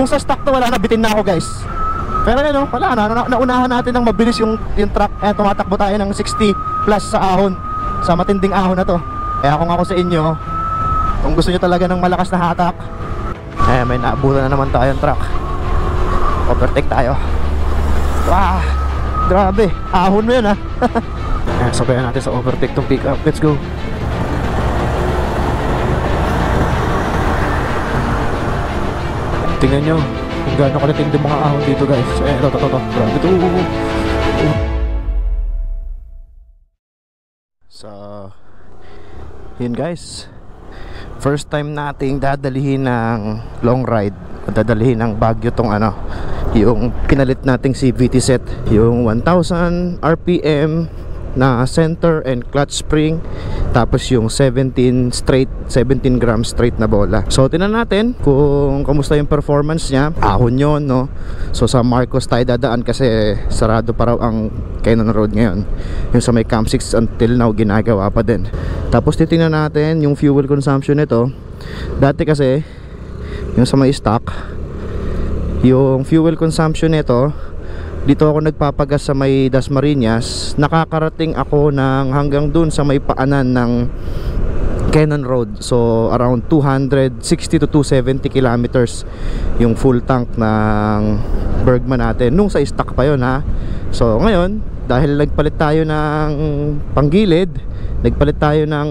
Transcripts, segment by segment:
Kung sa stock to, wala na, bitin na ako guys. Pero ano, wala na, naunahan natin ng mabilis yung truck. Ayan, tumatakbo tayo ng 60 plus sa ahon, sa matinding ahon na to. Kaya kung ako sa inyo, kung gusto nyo talaga ng malakas na hatak, ayan, may naabutan na naman tayong truck. Overtake tayo. Wow, grabe, ahon mo yun ha. Ayan, sabayan natin sa overtake tong pick up. Let's go. Tingnan nyo kung gaano kalitindi mga ahon dito guys. Ito. Grabe ito. So yun guys, first time nating dadalhin ng long ride, dadalhin ng Baguio tong ano, yung pinalit nating CVT set, yung 1000 RPM na center and clutch spring, tapos yung 17 grams straight na bola. So tingnan natin kung kamusta yung performance niya. Ahon yun, no? So sa Marcos tayo dadaan kasi sarado pa raw ang Cannon Road ngayon. Yung sa may Camp 6 until now ginagawa pa din. Tapos titingnan natin yung fuel consumption nito. Dati kasi yung sa may stock, yung fuel consumption nito, dito ako nagpapagas sa may Dasmariñas, nakakarating ako ng hanggang dun sa may paanan ng Cannon Road. So around 260 to 270 kilometers yung full tank ng Bergman natin nung sa stock pa yun ha. So ngayon, dahil nagpalit tayo ng panggilid, nagpalit tayo ng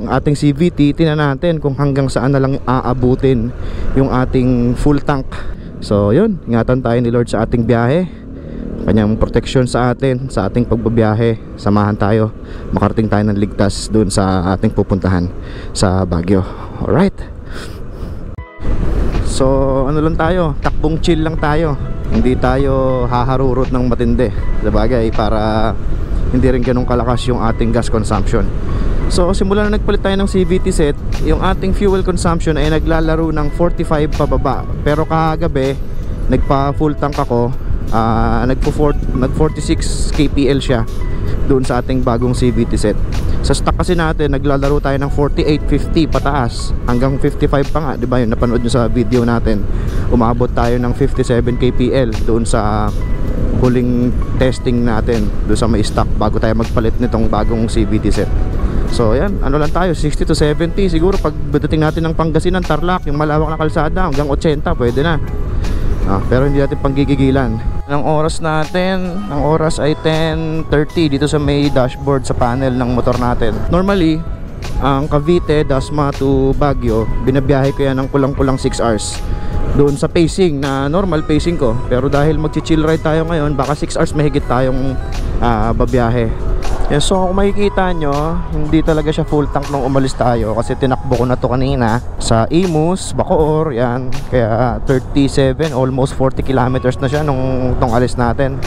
ating CVT, tingnan natin kung hanggang saan na lang aabutin yung ating full tank. So yun, ingatan tayo ni Lord sa ating biyahe, kanyang protection sa atin, sa ating pagbabiyahe. Samahan tayo, makarating tayo ng ligtas dun sa ating pupuntahan sa Baguio. Alright, so ano lang tayo, takbong chill lang tayo, hindi tayo haharurot ng matindi, sabagay, para hindi rin ganun kalakas yung ating gas consumption. So simula na nagpalit tayo ng CVT set, yung ating fuel consumption ay naglalaro ng 45 pababa. Pero kagabi nagpa full tank ako, nag 46 kpl siya doon sa ating bagong CVT set. Sa stock kasi natin naglalaro tayo ng 48-50 pataas hanggang 55 pa nga, di ba? Yun napanood nyo sa video natin, umabot tayo ng 57 kpl doon sa huling testing natin doon sa may stock bago tayo magpalit nitong bagong CVT set. So yan, ano lang tayo, 60 to 70 siguro. Pag dating natin ng Pangasinan, Tarlac, yung malawak na kalsada, hanggang 80 pwede na. Pero hindi natin panggigigilan. Ang oras natin, ang oras ay 10:30 dito sa may dashboard sa panel ng motor natin. Normally, ang Cavite, Dasma to Baguio, binabiyahe ko yan ng kulang-kulang 6 hours doon sa pacing na normal pacing ko. Pero dahil magchi-chill ride tayo ngayon, baka 6 hours mahigit tayong babiyahe. Yan, so kung makikita nyo, hindi talaga siya full tank nung umalis tayo kasi tinakbo ko na to kanina sa Imus, Bacoor, yan. Kaya 37, almost 40 kilometers na siya nung alis natin.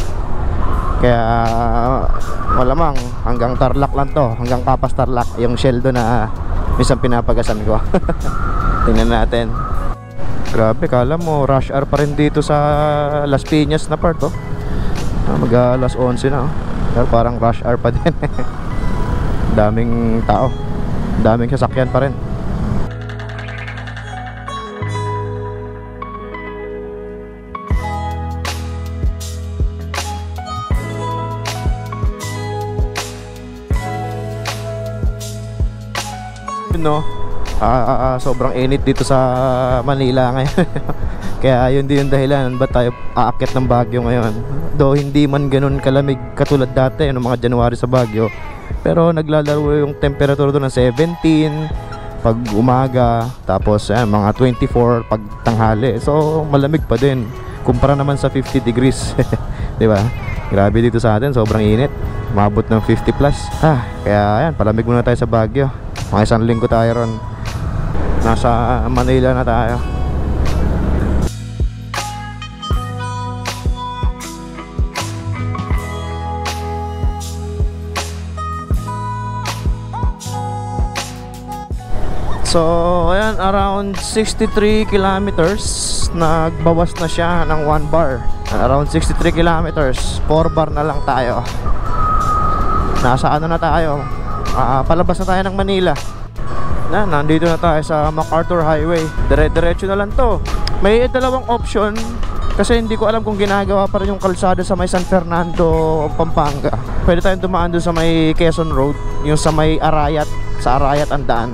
Kaya malamang hanggang Tarlac lang to, hanggang Papas Tarlac, yung shell do na minsan pinapagasan ko. Tingnan natin. Grabe, kala mo rush hour pa rin dito sa Las Piñas na part, oh. Mag alas 11 na, oh. Pero parang rush hour pa din. Daming tao, daming sasakyan pa rin. No, sobrang init dito sa Manila ngayon. Kaya yun din yung dahilan ba't tayo aakyat ng Baguio ngayon. Though hindi man ganun kalamig katulad dati noong mga January sa Baguio, pero naglalaro yung temperature doon ng 17 pag umaga, tapos mga 24 pag tanghali. So malamig pa din kumpara naman sa 50 degrees. Di ba? Grabe dito sa atin, sobrang init, umabot ng 50 plus. Kaya yan, palamig muna tayo sa Baguio. Mga isang linggo tayo ron, nasa Manila na tayo. So ayan, around 63 kilometers, nagbawas na siya ng 1 bar. Around 63 kilometers, 4 bar na lang tayo. Nasa ano na tayo, palabas na tayo ng Manila. Nandito na tayo sa MacArthur Highway. Dire-diretso na lang to. May dalawang option kasi hindi ko alam kung ginagawa pa rin yung kalsada sa may San Fernando, Pampanga. Pwede tayong dumaan doon sa may Quezon Road, yung sa may Arayat, sa Arayat ang daan.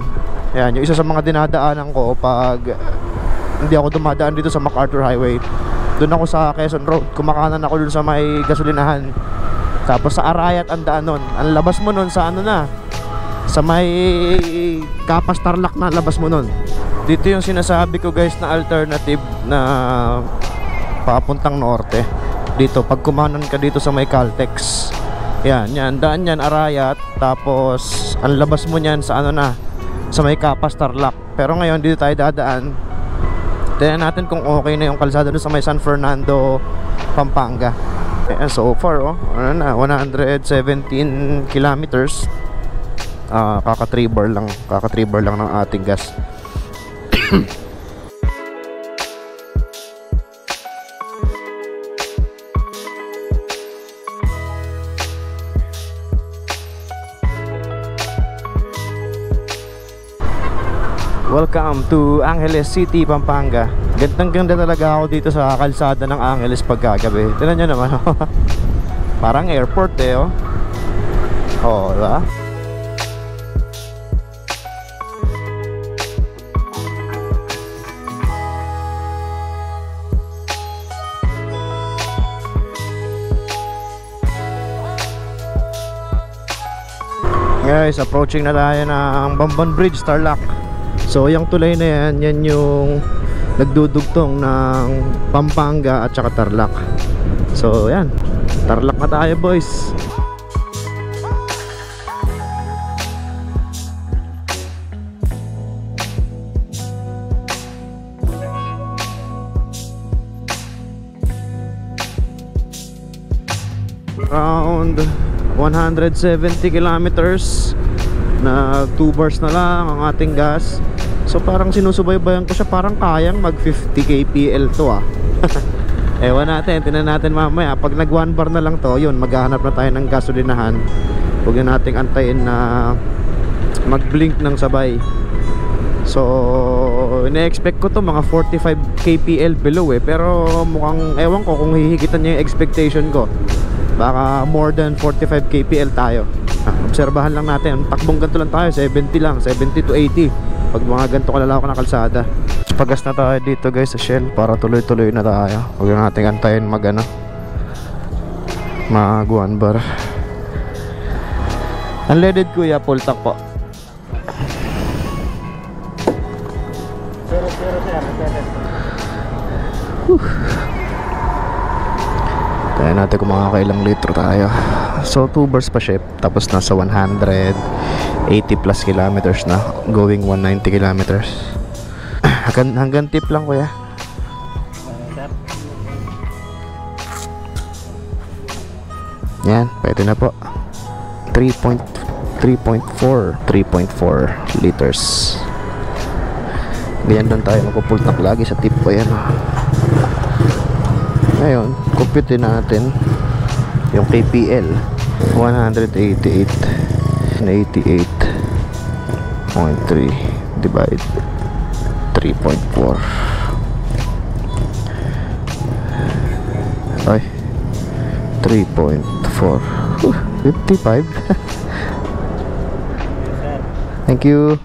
Yan, yung isa sa mga dinadaanan ko pag hindi ako dumadaan dito sa MacArthur Highway. Doon ako sa Quezon Road, kumakanan ako doon sa may gasolinahan. Tapos sa Arayat ang daan nun. Ang labas mo nun sa ano na, sa may Kapas Tarlac na labas mo nun. Dito yung sinasabi ko guys na alternative na papuntang norte. Dito pag kumanan ka dito sa may Caltex. Yan, yan, daan yan Arayat. Tapos ang labas mo niyan sa ano na, sa may Kapas Tarlac. Pero ngayon dito tayo dadaan. Tingnan natin kung okay na yung kalsada doon sa may San Fernando, Pampanga. Ayan, so far ano na, 117 kilometers. Kaka 3 bar lang ng ating gas. Welcome to Angeles City, Pampanga. Gandang-ganda talaga ako dito sa kalsada ng Angeles pagkagabi. Tignan nyo naman. Parang airport oh. Oh, diba? Guys, approaching na tayo ng Bamban Bridge, Tarlac. So yung tulay na yan, yan yung nagdudugtong ng Pampanga at saka Tarlac. So yan, Tarlac na tayo boys. Around 170 kilometers na 2 bars na lang ang ating gas. So parang sinusubaybayan ko siya, parang kayang mag 50 kpl to Ewan natin, tinan natin mamaya. Pag nag 1 bar na lang to, yun, maghahanap na tayo ng gasolinahan. Huwag na nating antayin na mag blink ng sabay. So ina-expect ko to mga 45 kpl below pero mukhang, ewan ko kung hihigitan niya yung expectation ko. Baka more than 45 kpl tayo. Obserbahan lang natin. Takbong ganito lang tayo, 70 lang, 70 to 80 pag mga ganito kalalako na kalsada. Pagas na tayo dito guys sa Shell para tuloy-tuloy na tayo. Huwag na natin antayin mag 1 bar. Unleaded kuya, full tank po. Kaya natin kung makakailang litro tayo. So 2 bars pa ship. Tapos nasa 180 plus kilometers na. Going 190 kilometers. Hanggang tip lang kuya. Yan, pwede na po. 3.4 liters. Ganyan doon tayo magpupultak lagi sa tip po yan. Ngayon, compute natin yung KPL. 188.3 divide 3.4. Ay, 3.4. 55. Thank you.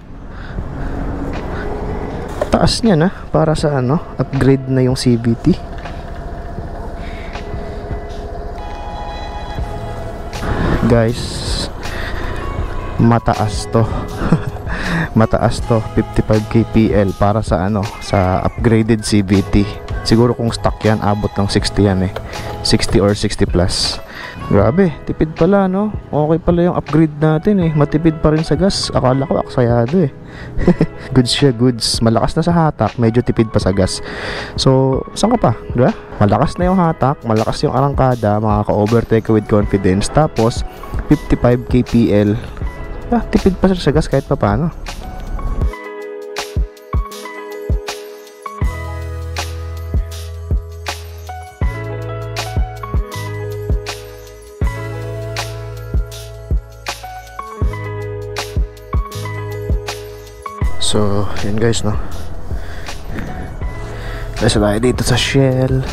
Taas niya na para sa ano, upgrade na yung CVT. Guys, mataas to. Mataas to, 55 kpl para sa ano, sa upgraded CVT. Siguro kung stock yan, abot ng 60 yan 60 or 60 plus. Grabe, tipid pala no. Okay pala yung upgrade natin matipid pa rin sa gas. Akala ko aksayado Goods siya, goods. Malakas na sa hatak, medyo tipid pa sa gas. So, saan ka pa? Diba? Malakas na yung hatak, malakas yung arangkada, makaka-overtake with confidence. Tapos 55 kpl. Tipid pa sa gas kahit pa paano. So, yun guys no. Kasi tayo dito sa Shell.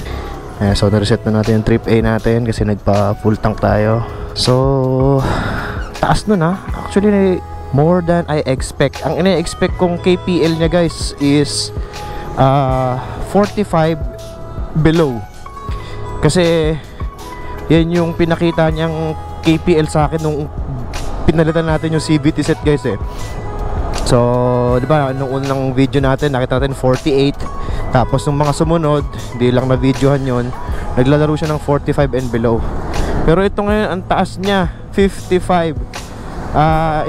So na-reset na natin yung trip A natin kasi nagpa full tank tayo. So taas nun ha. Actually more than I expect. Ang ina-expect kong KPL niya guys is 45 below. Kasi yan yung pinakita niyang KPL sa akin nung pinalitan natin yung CVT set guys eh. So, di ba, nung unang video natin, nakita natin 48. Tapos nung mga sumunod, hindi lang na-videohan yon, naglalaro siya ng 45 and below. Pero ito ngayon, ang taas niya, 55.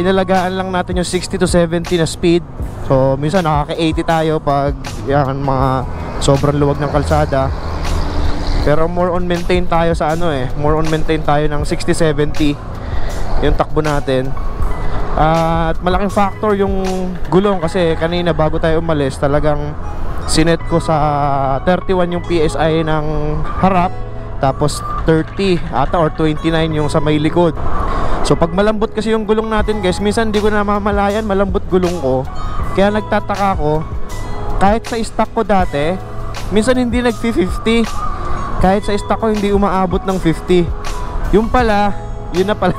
Inalagaan lang natin yung 60 to 70 na speed. So, minsan nakaka-80 tayo pag yan, mga sobrang luwag ng kalsada. Pero more on maintain tayo sa ano eh. More on maintain tayo ng 60-70 yung takbo natin. At malaking factor yung gulong kasi kanina bago tayo umalis talagang sinet ko sa 31 yung PSI ng harap, tapos 30 ata or 29 yung sa may likod. So pag malambot kasi yung gulong natin guys, minsan hindi ko na mamalayan malambot gulong ko. Kaya nagtataka ko, kahit sa stock ko dati minsan hindi nag-50. Kahit sa stock ko hindi umaabot ng 50. Yung pala, yun na pala,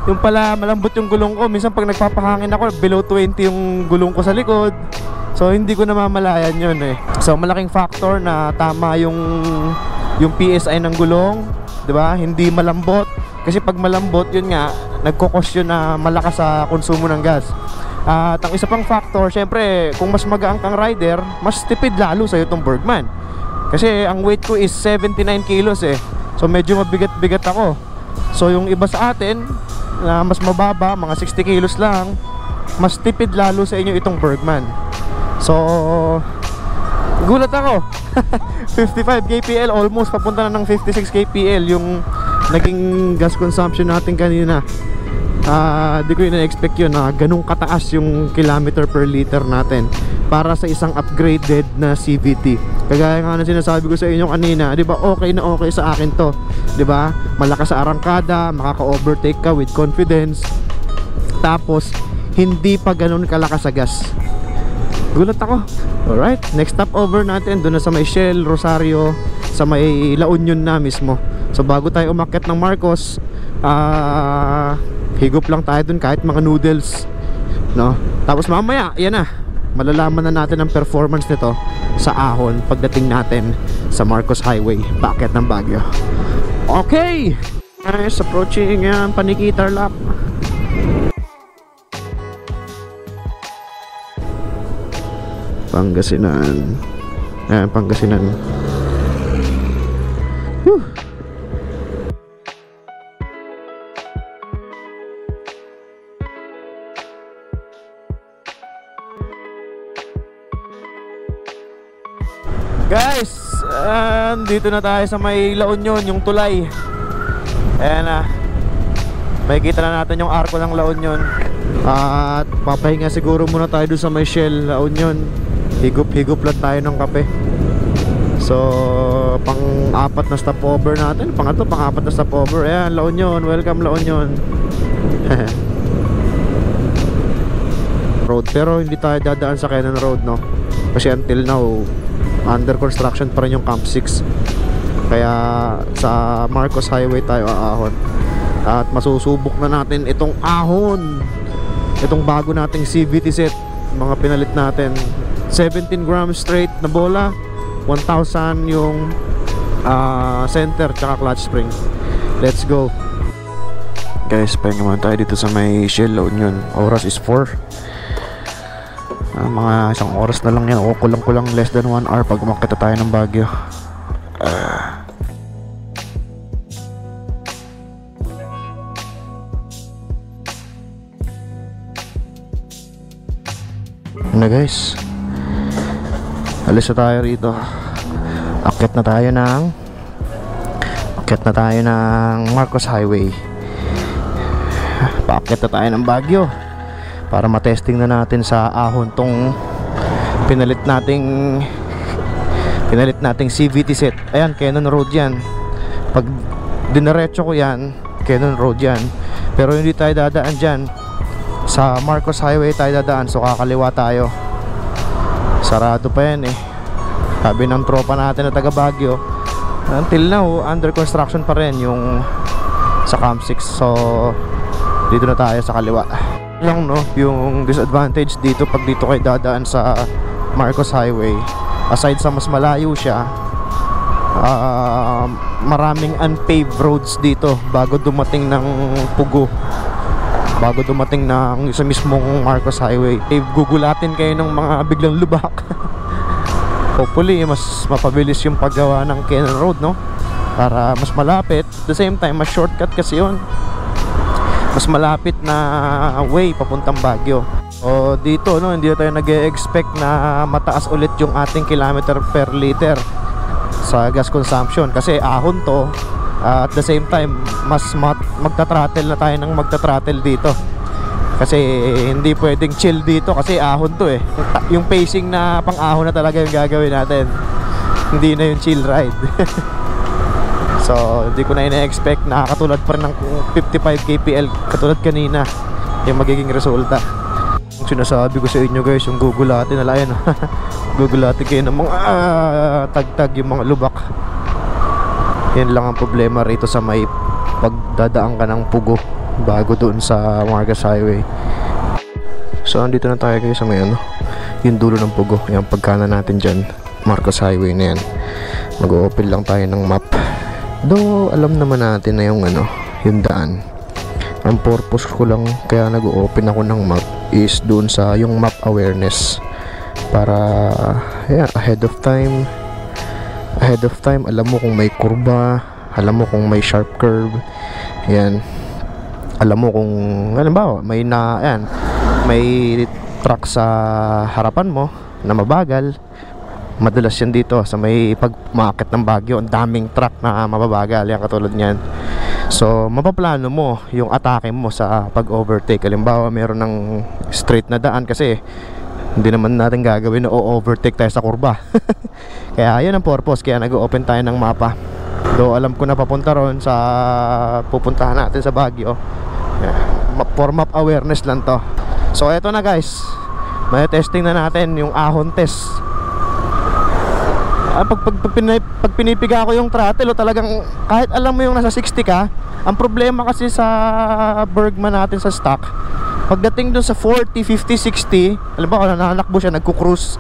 yung pala malambot yung gulong ko. Minsan pag nagpapahangin ako, below 20 yung gulong ko sa likod. So hindi ko namamalayan yun eh. So malaking factor na tama yung PSI ng gulong, 'di ba? Hindi malambot. Kasi pag malambot, yun nga, nagko-cause yun na malakas sa konsumo ng gas. At ang isa pang factor, syempre, kung mas magaang kang rider, mas tipid lalo sa'yo itong Bergman. Kasi ang weight ko is 79 kilos eh. So medyo mabigat-bigat ako. So yung iba sa atin na mas mababa, mga 60 kilos lang, mas tipid lalo sa inyo itong Bergman. So gulat ako. 55 kpl, almost papunta na ng 56 kpl yung naging gas consumption natin kanina. Di ko ina-expect yun na ganun kataas yung kilometer per liter natin para sa isang upgraded na CVT. Kagaya nga na sinasabi ko sa inyo kanina, 'di ba? Okay na okay sa akin 'to. 'Di ba? Malakas sa arangkada, makaka-overtake ka with confidence. Tapos hindi pa ganun kalakas sa gas. Gulat ako. Alright, next stop over natin doon na sa may Shell, Rosario, sa may La Union na mismo. So bago tayo umakyat ng Marcos, higop lang tayo dun kahit mga noodles, no? Tapos mamaya, yan na, malalaman na natin ang performance nito sa Ahon pagdating natin sa Marcos Highway, paakyat ng Baguio. Okay, guys, approaching yan, Paniquitar Lap. Pangasinan. Ayan, Pangasinan. Whew. Guys, dito na tayo sa may La Union, yung tulay. Ayan na, makikita na natin yung arko ng La Union. At papahinga siguro muna tayo doon sa may Shell, La Union. Higop-higop lang tayo ng kape. So pang-apat na stopover natin. Pang-apat na stopover. Ayan, La Union, welcome La Union. Road, pero hindi tayo dadaan sa Cannon Road, no? Kasi until now under construction pa rin yung Camp 6. Kaya sa Marcos Highway tayo aahon. At masusubok na natin itong Ahon, itong bago nating CVT set. Mga pinalit natin 17 grams straight na bola, 1,000 yung center tsaka clutch spring. Let's go. Guys, pahinga muna tayo dito sa may Shell La Union. Oras is 4. Mga isang oras na lang yan, o kulang-kulang less than 1 hour pag umakita tayo ng Baguio. Na guys, alis na tayo rito. Akyat na tayo ng Marcos Highway. Paakyat na tayo ng Baguio para matesting na natin sa Ahon tong pinalit nating CVT set. Ayan, Cannon Road yan. Pag dinaretso ko yan, Cannon Road yan. Pero hindi tayo dadaan dyan, sa Marcos Highway tayo dadaan. So kakaliwa tayo. Sarado pa yan eh. Sabi ng tropa natin na taga Baguio, until now under construction pa rin yung sa Camp 6. So dito na tayo sa kaliwa lang, no? Yung disadvantage dito pag dito kayo dadaan sa Marcos Highway, aside sa mas malayo siya, maraming unpaved roads dito bago dumating ng Pugo, bago dumating ng sa mismong Marcos Highway. Gugulatin kayo ng mga biglang lubak. Hopefully mas mapabilis yung paggawa ng Canal Road, no? Para mas malapit. At the same time, mas shortcut kasi yun, mas malapit na way papuntang Baguio. O dito, no, hindi na tayo nag-expect na mataas ulit yung ating kilometer per liter sa gas consumption, kasi ahon to. At the same time, mas magta-throttle na tayo ng magta-throttle dito, kasi hindi pwedeng chill dito kasi ahon to eh. Yung pacing na pang ahon na talaga yung gagawin natin, hindi na yung chill ride. So hindi ko na ina-expect na katulad pa rin ng 55 kpl katulad kanina yung magiging resulta. Sinasabi ko sa inyo guys, yung gugulatin na layan. Gugulatin kayo ng mga tagtag, yung mga lubak. Yan lang ang problema rito sa may pagdadaan ka ng Pugo bago doon sa Marcos Highway. So andito na tayo guys sa may yung dulo ng Pugo. Yung pagkanan natin dyan, Marcos Highway na yan. Mag-open lang tayo ng map. Though alam naman natin na yung yung daan. Ang purpose ko lang kaya nag-open ako ng map is doon sa yung map awareness, para ahead of time alam mo kung may kurba, alam mo kung may sharp curve, yan, alam mo kung halimbawa may truck sa harapan mo na mabagal. Madalas yan dito sa may pagmakit ng Baguio, ang daming truck na mababagal, yan katulad niyan. So mapaplano mo yung atake mo sa pag-overtake. Halimbawa meron ng straight na daan, kasi hindi naman natin gagawin na overtake tayo sa kurba. Kaya yun ang purpose, kaya nag-open tayo ng mapa. Though alam ko na papunta ron sa pupuntahan natin sa Baguio, for map awareness lang to. So eto na guys, may testing na natin yung ahon test. Pag pinipiga ko yung throttle, talagang kahit alam mo yung nasa 60 ka, ang problema kasi sa Bergman natin sa stock, pagdating dun sa 40, 50, 60, alam ba, nananakbo siya, nagkukrus,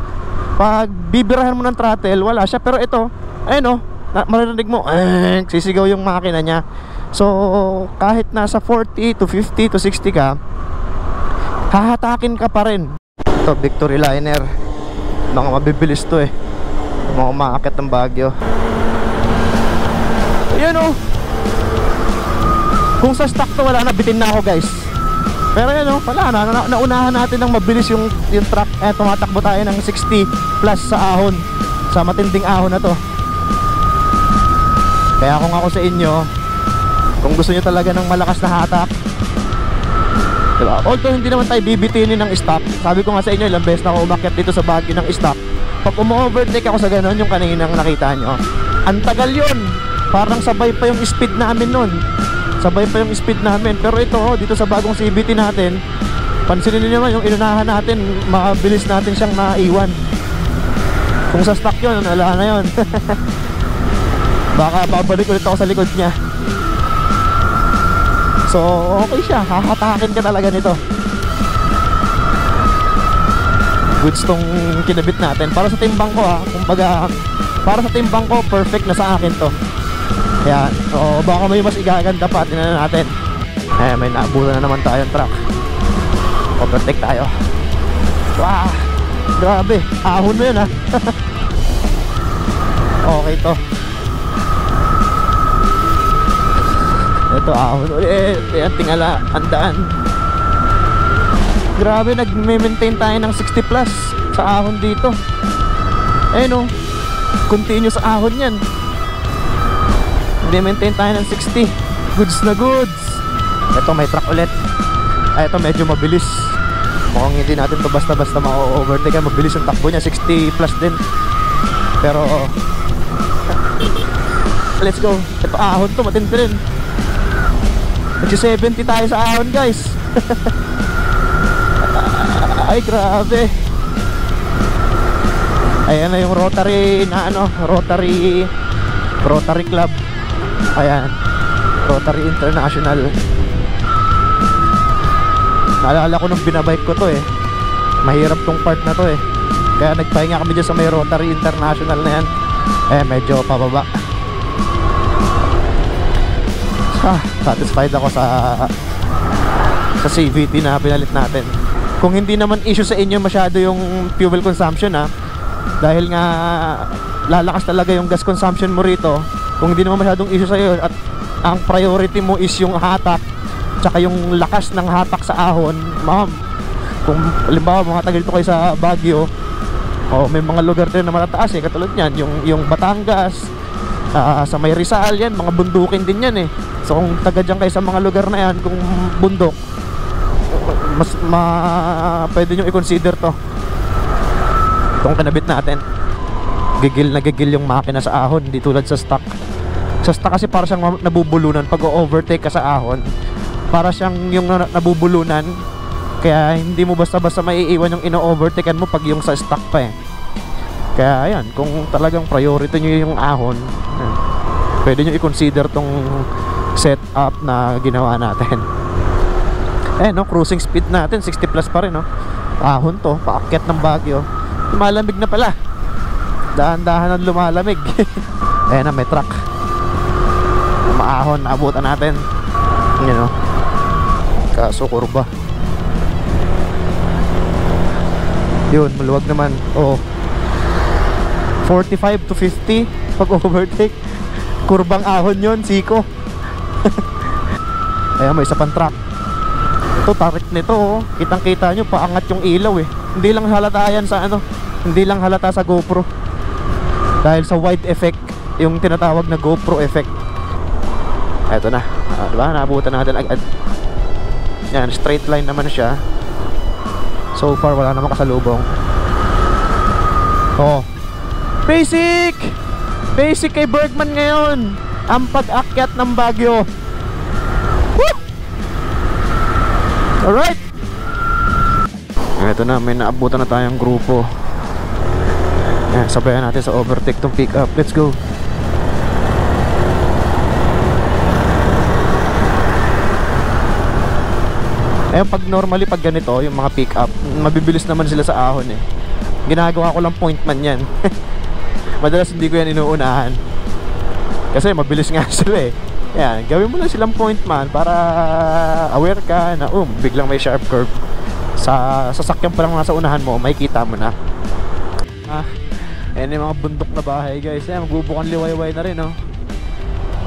pag bibirahan mo ng throttle, wala siya. Pero ito, ayun maririnig mo, sisigaw yung makina niya. So kahit nasa 40 to 50 to 60 ka, hahatakin ka pa rin. Ito, Victory Liner, mga mabibilis to eh, mga umaakit ng Baguio. Ayan kung sa stock to wala na, bitin na ako guys. Pero yan wala na, naunahan natin ng mabilis yung truck. Tumatakbo tayo ng 60 plus sa ahon, sa matinding ahon na to. Kaya kung ako sa inyo, kung gusto nyo talaga ng malakas na hatak, diba? Although hindi naman tayo bibitinin ng stock, sabi ko nga sa inyo, ilang beses na ako umakyat dito sa Baguio ng stock. Pag umu-overtake ako sa ganon, yung kaninang nakita nyo, ang tagal yun. Parang sabay pa yung speed namin nun. Sabay pa yung speed namin. Pero ito dito sa bagong CVT natin, pansinin nyo naman yung inunahan natin, mabilis natin siyang naiwan. Kung sa stock yun, wala na yun. Baka babalik ulit ako sa likod niya. So okay siya, hahatakin ka talaga nito. Goods tong kinabit natin. Para sa timbang ko kumbaga, para sa timbang ko, perfect na sa akin to. Kaya, baka may mas igaganda pa. Tingnan natin. May naabutan na naman tayong truck. Overtake tayo. Wow, grabe, ahon mo yun Okay to. Ito ahon ulit. Ayan, tingala, andaan. Grabe, nag-maintain tayo ng 60 plus sa ahon dito. Ayun continuous ahon yan. Nag-maintain tayo ng 60. Goods na goods. Ito may truck ulit. Ito medyo mabilis. Mukhang hindi natin to basta-basta ma-overtake. Mabilis ang takbo niya, 60 plus din. Pero let's go. Ito ahon to, matindi rin. Nag-70 tayo sa ahon guys. Ay grabe. Ayan na yung Rotary na ano, Rotary Club. Ayan, Rotary International. Naalala ko nung binabike ko to eh. Mahirap tong part na to eh. Kaya nagpahinga kami dyan sa may Rotary International na yan. Medyo pababa. Satisfied ako sa CVT na pinalit natin. Kung hindi naman issue sa inyo masyado yung fuel consumption dahil nga lalakas talaga yung gas consumption mo rito. Kung hindi naman masyadong issue sa iyo at ang priority mo is yung hatak tsaka yung lakas ng hatak sa ahon, ma'am, kung halimbawa mga tagal dito kayo sa Baguio, may mga lugar din na matataas katulad yan, yung Batangas, sa may Rizal yan, mga bundukin din yan so kung taga dyan kayo sa mga lugar na yan, kung bundok, mas pwede nyo i-consider to. Itong kinabit natin, gigil na gigil yung makina sa ahon, hindi tulad sa stock. Sa stock kasi para siyang nabubulunan pag o-overtake ka sa ahon, para siyang yung nabubulunan, kaya hindi mo basta-basta maiiwan yung ino-overtakean mo pag yung sa stock pa Kaya ayan, kung talagang priority nyo yung ahon, pwede nyo i-consider tong setup na ginawa natin. Cruising speed natin 60 plus pa rin ahon to, paakyat ng Baguio. Lumalamig na pala, dahan-dahan ang lumalamig. May truck maahon, naabutan natin kaso kurba yun, maluwag naman 45 to 50 pag overtake, kurbang ahon yun, siko. May isa pang truck. Ito, tarik nito kitang kita nyo, paangat yung ilaw hindi lang halata yan sa hindi lang halata sa GoPro dahil sa wide effect, yung tinatawag na GoPro effect. Eto na, diba? Naabutan natin agad. Yan, straight line naman siya. So far wala namang kasalubong. Basic kay Bergman ngayon ang pag-akyat ng Baguio. Woo! Alright, eto na, may naabutan na tayong grupo. Sabayan natin sa overtake tong pick up. Let's go. Pag normally pag ganito yung mga pick up, mabibilis naman sila sa ahon Ginagawa ko lang point man yan. Madalas hindi ko yan inuunahan kasi mabilis nga sila Yan, gawin mo lang silang point man para aware ka na biglang may sharp curve. Sa sasakyan pa lang nasa unahan mo, makikita mo na. Yung mga bundok na bahay guys. Magbubukan liwayway na rin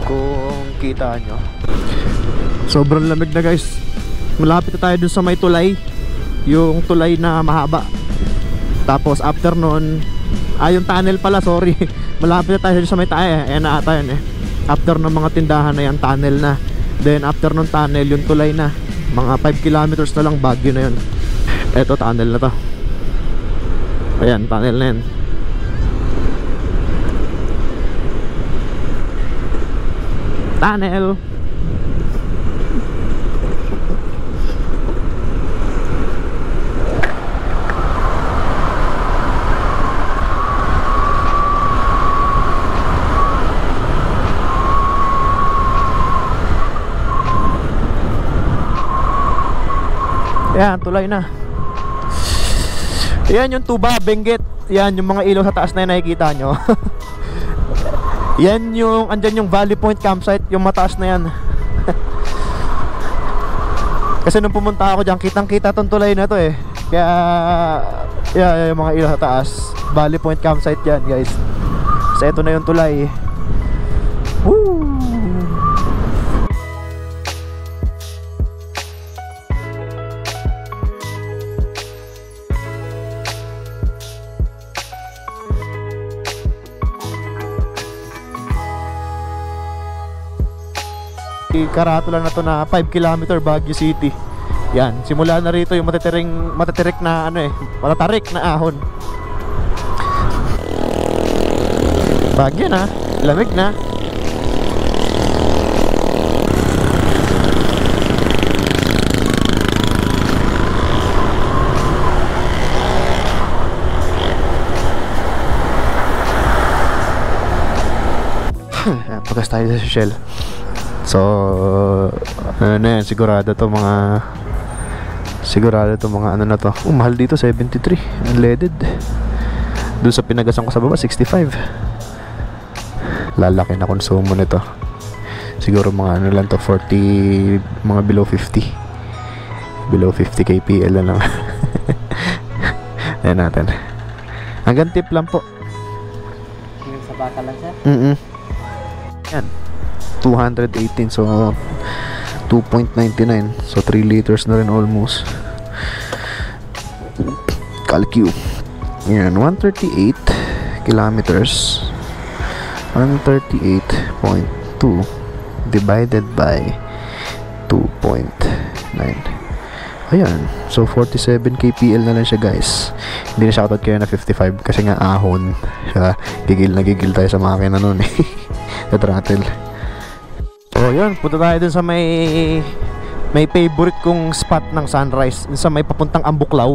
kung kita nyo. Sobrang lamig na guys. Malapit na tayo dun sa may tulay, yung tulay na mahaba. Tapos after nun, yung tunnel pala, sorry. Malapit na tayo dun sa may tayo na ata yun After ng mga tindahan na yan, tunnel na. Then after nun tunnel, yung tulay na. Mga 5 kilometers na lang, Baguio na yun. Eto, tunnel na to. Ayan, tunnel na yan. Tunnel. Yan, tulay na. Yan yung tuba, Benguet. Yan yung mga ilaw sa taas na yun, nakikita nyo. Yan yung, andyan yung Valley Point campsite, yung mataas na yan. Kasi nung pumunta ako dyan, kitang kita tong tulay na to Kaya, yan yung mga ilaw sa taas. Valley Point campsite yan guys. So ito na yung tulay. Woo! Karatula na to na 5 km Baguio City. Yan, simula na rito yung matatirik na matatarik na ahon. Baguio na, lamig na. Pagas tayo sa Shell. So, ano na yan, sigurado to mga ano na to. Mahal dito, 73 unleaded. Doon sa pinagasan ko sa baba, 65. Lalaki na konsumo nito. Siguro mga ano lang to, 40, mga below 50. Below 50 kpl na lang. Ayan natin. Hanggang tip lang po. Yung sa bata lang siya? Yan. 218, so 2.99, so 3 liters na rin almost. Calcu. Yan, 138 kilometers. 138.2 divided by 2.9. Ayan, so 47 kpl na lang siya, guys. Hindi na siya katod kayo na 55 kasi nga ahon siya. Gigil tayo sa makina nun eh. Sa throttle. So yun, punta tayo dun sa may favorite kong spot ng sunrise, sa may papuntang Ambuklaw.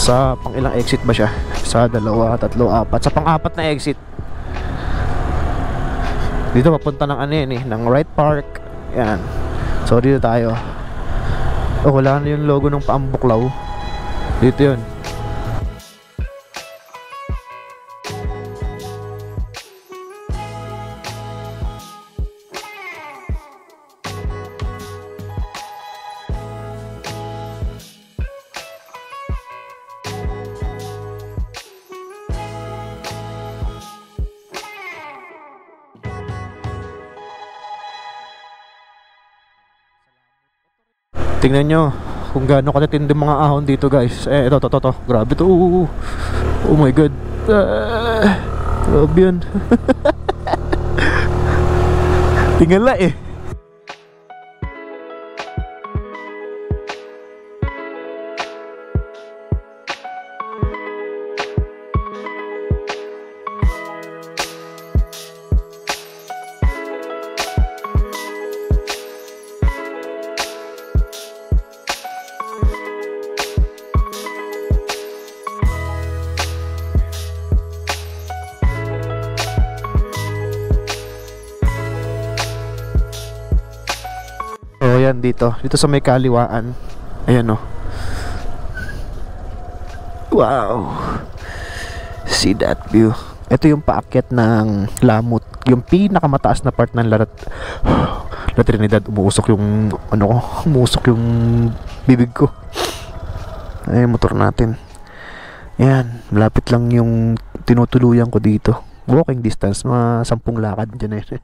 Sa pang ilang exit ba siya? Sa 2, 3, 4. Sa pang-4 na exit. Dito papunta ng ano yan eh, ng Wright Park. Yan. So dito tayo. Oh, wala na yung logo ng Paambuklaw. Dito yun. Tingnan nyo kung gaano katitindi mga ahon dito, guys. Ito. Grabe to. Oh my god. Grabe yun. Tingala eh. Oh, yan dito sa may kaliwaan. Ayan oh. Wow. See that view. Ito yung paakyat ng Lamut, yung pinakamataas na part ng La Trinidad. Umuusok yung umuusok yung bibig ko. Ay, motor natin. Yan, malapit lang yung tinutuluyan ko dito. Walking distance, mga 10 lakad dyan eh.